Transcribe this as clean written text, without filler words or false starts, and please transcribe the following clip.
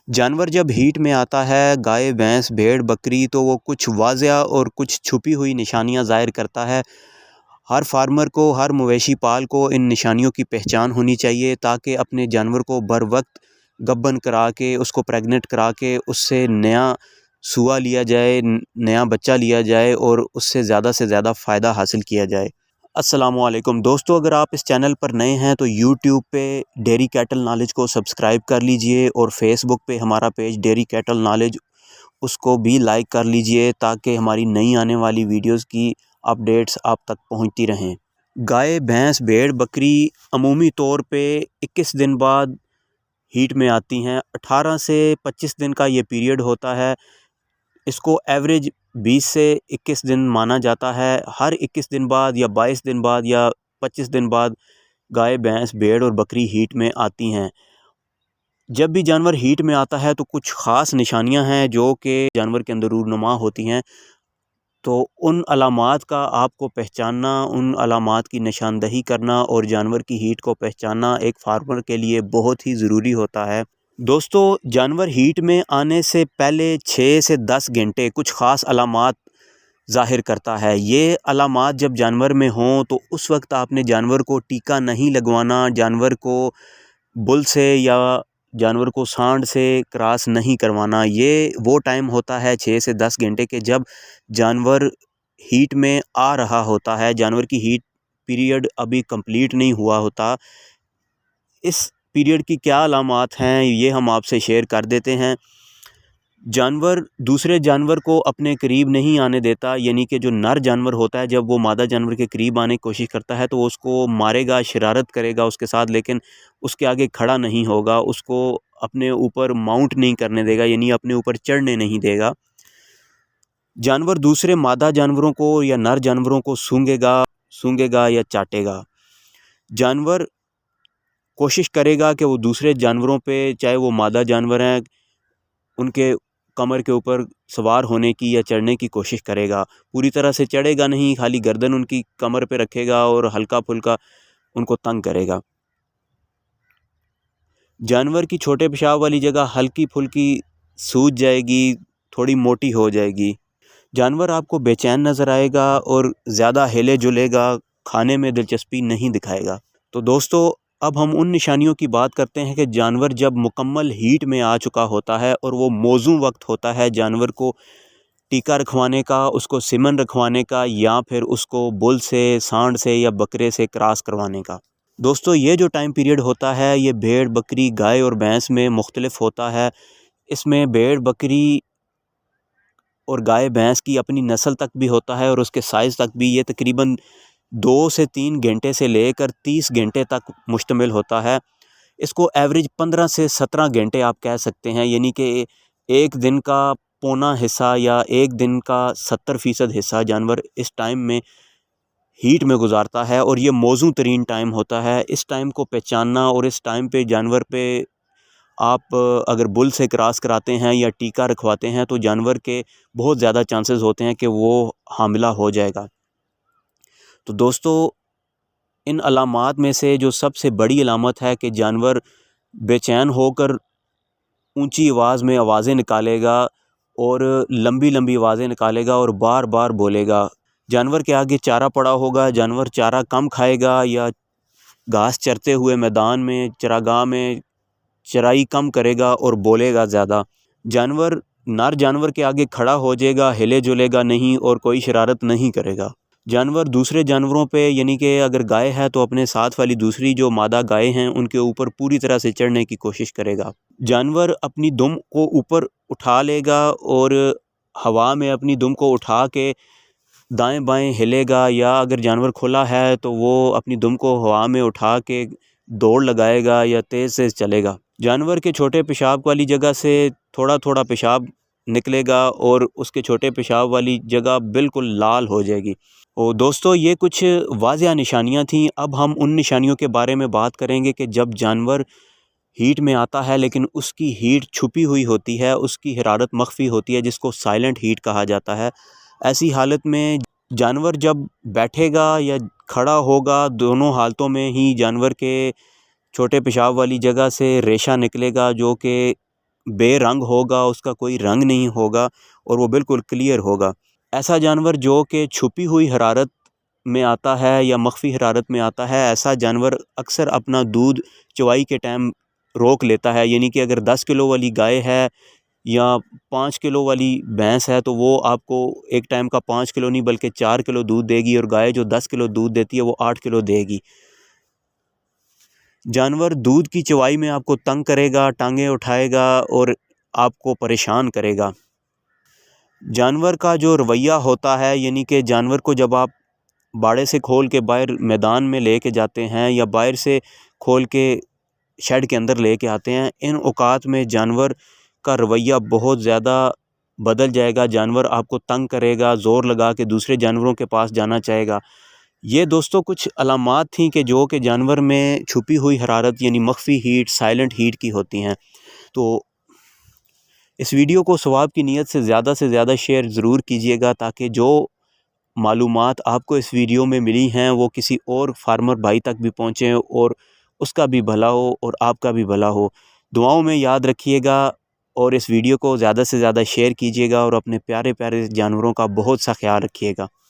जानवर जब हीट में आता है, गाय, भैंस, भेड़, बकरी, तो वो कुछ वाज़िया और कुछ छुपी हुई निशानियाँ ज़ाहिर करता है। हर फार्मर को, हर मवेशी पाल को इन निशानियों की पहचान होनी चाहिए ताकि अपने जानवर को बर वक़्त गब्बन करा के, उसको प्रेग्नेंट करा के, उससे नया सूआ लिया जाए, नया बच्चा लिया जाए और उससे ज़्यादा फ़ायदा हासिल किया जाए। अस्सलामुअलैकुम दोस्तों, अगर आप इस चैनल पर नए हैं तो यूट्यूब पे डेयरी कैटल नॉलेज को सब्सक्राइब कर लीजिए और फेसबुक पे हमारा पेज डेयरी कैटल नॉलेज उसको भी लाइक कर लीजिए ताकि हमारी नई आने वाली वीडियोस की अपडेट्स आप तक पहुंचती रहें। गाय, भैंस, भेड़, बकरी अमूमी तौर पे 21 दिन बाद हीट में आती हैं। 18 से 25 दिन का ये पीरियड होता है। इसको एवरेज 20 से 21 दिन माना जाता है। हर 21 दिन बाद या 22 दिन बाद या 25 दिन बाद गाय, भैंस, भेड़ और बकरी हीट में आती हैं। जब भी जानवर हीट में आता है तो कुछ ख़ास निशानियां हैं जो कि जानवर के अंदर रूनुमा होती हैं। तो उन अलामात का आपको पहचानना, उन अलामात की निशानदही करना और जानवर की हीट को पहचानना एक फार्मर के लिए बहुत ही ज़रूरी होता है। दोस्तों, जानवर हीट में आने से पहले 6 से 10 घंटे कुछ ख़ास अलामात ज़ाहिर करता है। ये अलामात जब जानवर में हों तो उस वक्त आपने जानवर को टीका नहीं लगवाना, जानवर को बुल से या जानवर को सांड से क्रॉस नहीं करवाना। ये वो टाइम होता है 6 से 10 घंटे के जब जानवर हीट में आ रहा होता है, जानवर की हीट पीरियड अभी कंप्लीट नहीं हुआ होता। इस पीरियड की क्या अलामात हैं ये हम आपसे शेयर कर देते हैं। जानवर दूसरे जानवर को अपने करीब नहीं आने देता, यानी कि जो नर जानवर होता है जब वो मादा जानवर के करीब आने की कोशिश करता है तो वो उसको मारेगा, शरारत करेगा उसके साथ, लेकिन उसके आगे खड़ा नहीं होगा, उसको अपने ऊपर माउंट नहीं करने देगा, यानी अपने ऊपर चढ़ने नहीं देगा। जानवर दूसरे मादा जानवरों को या नर जानवरों को सूंघेगा या चाटेगा। जानवर कोशिश करेगा कि वो दूसरे जानवरों पे, चाहे वो मादा जानवर हैं, उनके कमर के ऊपर सवार होने की या चढ़ने की कोशिश करेगा। पूरी तरह से चढ़ेगा नहीं, खाली गर्दन उनकी कमर पे रखेगा और हल्का फुल्का उनको तंग करेगा। जानवर की छोटे पेशाब वाली जगह हल्की फुल्की सूज जाएगी, थोड़ी मोटी हो जाएगी। जानवर आपको बेचैन नज़र आएगा और ज़्यादा हिले जुलेगा, खाने में दिलचस्पी नहीं दिखाएगा। तो दोस्तों, अब हम उन निशानियों की बात करते हैं कि जानवर जब मुकम्मल हीट में आ चुका होता है और वो मौजूद वक्त होता है जानवर को टीका रखवाने का, उसको सिमन रखवाने का या फिर उसको बुल से, सांड से या बकरे से क्रॉस करवाने का। दोस्तों, ये जो टाइम पीरियड होता है ये भेड़, बकरी, गाय और भैंस में मुख्तलिफ होता है। इसमें भेड़, बकरी और गाय, भैंस की अपनी नस्ल तक भी होता है और उसके साइज़ तक भी। ये तकरीबन 2 से 3 घंटे से लेकर 30 घंटे तक मुश्तमिल होता है। इसको एवरेज 15 से 17 घंटे आप कह सकते हैं, यानी कि एक दिन का पौना हिस्सा या एक दिन का 70% हिस्सा जानवर इस टाइम में हीट में गुजारता है और ये मौजू तरीन टाइम होता है। इस टाइम को पहचानना और इस टाइम पे जानवर पे आप अगर बुल से क्रॉस कराते हैं या टीका रखवाते हैं तो जानवर के बहुत ज़्यादा चांसेस होते हैं कि वो हामिला हो जाएगा। तो दोस्तों, इन अलामात में से जो सबसे बड़ी अलामत है कि जानवर बेचैन होकर ऊंची आवाज़ में आवाज़ें निकालेगा और लंबी लंबी आवाज़ें निकालेगा और बार बार बोलेगा। जानवर के आगे चारा पड़ा होगा, जानवर चारा कम खाएगा या घास चरते हुए मैदान में, चरागाह में चराई कम करेगा और बोलेगा ज़्यादा। जानवर नर जानवर के आगे खड़ा हो जाएगा, हिले जुलेगा नहीं और कोई शरारत नहीं करेगा। जानवर दूसरे जानवरों पे, यानी कि अगर गाय है तो अपने साथ वाली दूसरी जो मादा गाय हैं उनके ऊपर पूरी तरह से चढ़ने की कोशिश करेगा। जानवर अपनी दुम को ऊपर उठा लेगा और हवा में अपनी दुम को उठा के दाएं बाएं हिलेगा, या अगर जानवर खुला है तो वो अपनी दुम को हवा में उठा के दौड़ लगाएगा या तेज़ से चलेगा। जानवर के छोटे पेशाब वाली जगह से थोड़ा थोड़ा पेशाब निकलेगा और उसके छोटे पेशाब वाली जगह बिल्कुल लाल हो जाएगी। और दोस्तों, ये कुछ वाज़िया निशानियां थीं। अब हम उन निशानियों के बारे में बात करेंगे कि जब जानवर हीट में आता है लेकिन उसकी हीट छुपी हुई होती है, उसकी हरारत मख्फी होती है, जिसको साइलेंट हीट कहा जाता है। ऐसी हालत में जानवर जब बैठेगा या खड़ा होगा, दोनों हालतों में ही जानवर के छोटे पेशाब वाली जगह से रेशा निकलेगा जो कि बेरंग होगा, उसका कोई रंग नहीं होगा और वो बिल्कुल क्लियर होगा। ऐसा जानवर जो कि छुपी हुई हरारत में आता है या मख्फी हरारत में आता है, ऐसा जानवर अक्सर अपना दूध चवाई के टाइम रोक लेता है। यानी कि अगर 10 किलो वाली गाय है या 5 किलो वाली भैंस है तो वो आपको एक टाइम का 5 किलो नहीं बल्कि 4 किलो दूध देगी, और गाय जो 10 किलो दूध देती है वो 8 किलो देगी। जानवर दूध की चवाई में आपको तंग करेगा, टांगें उठाएगा और आपको परेशान करेगा। जानवर का जो रवैया होता है, यानी कि जानवर को जब आप बाड़े से खोल के बाहर मैदान में लेके जाते हैं या बाहर से खोल के शेड के अंदर लेके आते हैं, इन औकात में जानवर का रवैया बहुत ज़्यादा बदल जाएगा। जानवर आपको तंग करेगा, ज़ोर लगा के दूसरे जानवरों के पास जाना चाहेगा। ये दोस्तों कुछ अलामात थी कि जो कि जानवर में छुपी हुई हरारत यानी मख्फी हीट, साइलेंट हीट की होती हैं। तो इस वीडियो को सवाब की नीयत से ज़्यादा शेयर ज़रूर कीजिएगा, ताकि जो मालूमात आपको इस वीडियो में मिली हैं वो किसी और फार्मर भाई तक भी पहुँचें और उसका भी भला हो और आपका भी भला हो। दुआओं में याद रखिएगा और इस वीडियो को ज़्यादा से ज़्यादा शेयर कीजिएगा और अपने प्यारे प्यारे जानवरों का बहुत सा ख्याल रखिएगा।